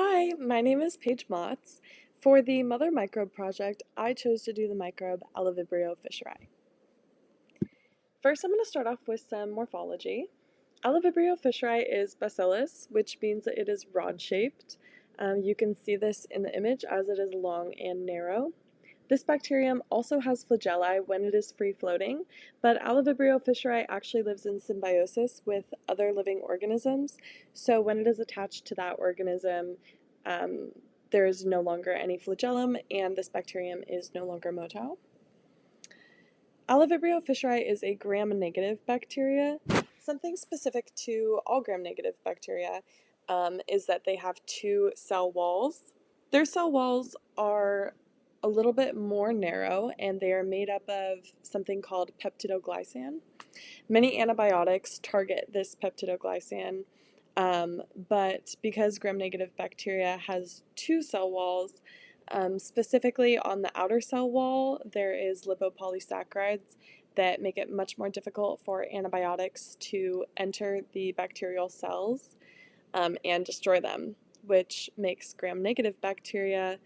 Hi, my name is Paige Motz. For the Mother Microbe project, I chose to do the microbe Aliivibrio fischeri. First, I'm going to start off with some morphology. Aliivibrio fischeri is bacillus, which means that it is rod-shaped. You can see this in the image as it is long and narrow. This bacterium also has flagellae when it is free-floating, but Aliivibrio fischeri actually lives in symbiosis with other living organisms, so when it is attached to that organism, um, there is no longer any flagellum, and this bacterium is no longer motile. Aliivibrio fischeri is a gram-negative bacteria. Something specific to all gram-negative bacteria is that they have two cell walls. Their cell walls are a little bit more narrow, and they are made up of something called peptidoglycan. Many antibiotics target this peptidoglycan, but because gram-negative bacteria has two cell walls, specifically on the outer cell wall, there is lipopolysaccharides that make it much more difficult for antibiotics to enter the bacterial cells and destroy them, which makes gram-negative bacteria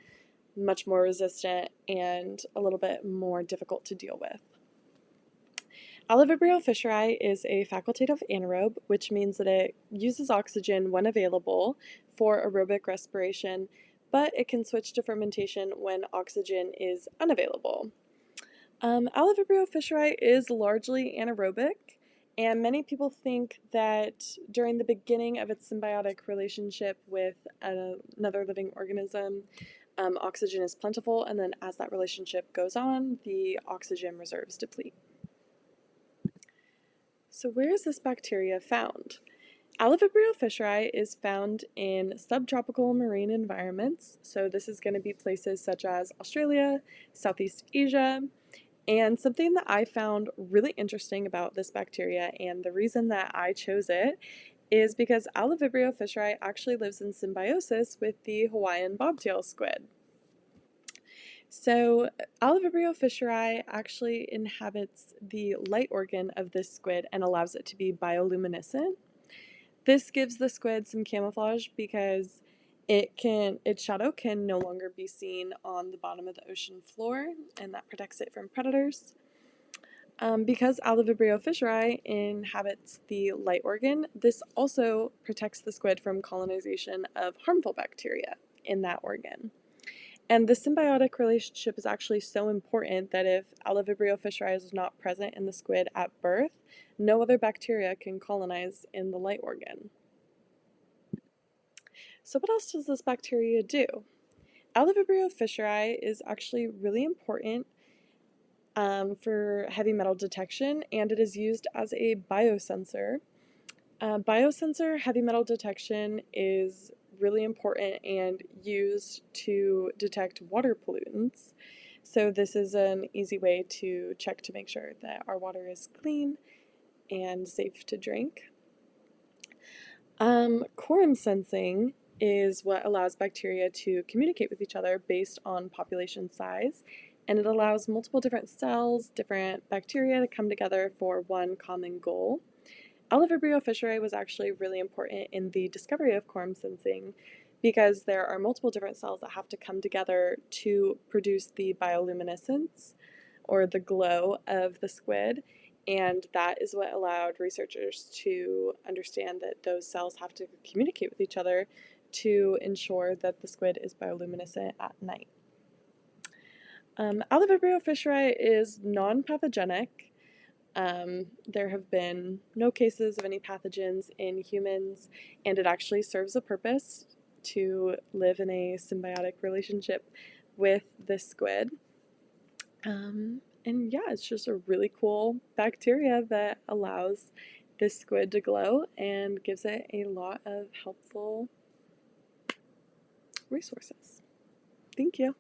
much more resistant and a little bit more difficult to deal with. Aliivibrio fischeri is a facultative anaerobe, which means that it uses oxygen when available for aerobic respiration, but it can switch to fermentation when oxygen is unavailable. Aliivibrio fischeri is largely anaerobic, and many people think that during the beginning of its symbiotic relationship with another living organism, oxygen is plentiful, and then as that relationship goes on, the oxygen reserves deplete. So where is this bacteria found? Aliivibrio fischeri is found in subtropical marine environments, so this is going to be places such as Australia, Southeast Asia, and something that I found really interesting about this bacteria, and the reason that I chose it, is because Aliivibrio fischeri actually lives in symbiosis with the Hawaiian bobtail squid. So Aliivibrio fischeri actually inhabits the light organ of this squid and allows it to be bioluminescent. This gives the squid some camouflage because its shadow can no longer be seen on the bottom of the ocean floor, and that protects it from predators. Because Aliivibrio fischeri inhabits the light organ, this also protects the squid from colonization of harmful bacteria in that organ. And the symbiotic relationship is actually so important that if Aliivibrio fischeri is not present in the squid at birth, no other bacteria can colonize in the light organ. So what else does this bacteria do? Aliivibrio fischeri is actually really important for heavy metal detection, and it is used as a biosensor. Biosensor heavy metal detection is really important and used to detect water pollutants. So this is an easy way to check to make sure that our water is clean and safe to drink. Quorum sensing is what allows bacteria to communicate with each other based on population size, and it allows multiple different cells, different bacteria to come together for one common goal. Aliivibrio fischeri was actually really important in the discovery of quorum sensing because there are multiple different cells that have to come together to produce the bioluminescence or the glow of the squid, and that is what allowed researchers to understand that those cells have to communicate with each other to ensure that the squid is bioluminescent at night. Aliivibrio fischeri is non-pathogenic. There have been no cases of any pathogens in humans, and it actually serves a purpose to live in a symbiotic relationship with this squid. And yeah, it's just a really cool bacteria that allows this squid to glow and gives it a lot of helpful resources. Thank you.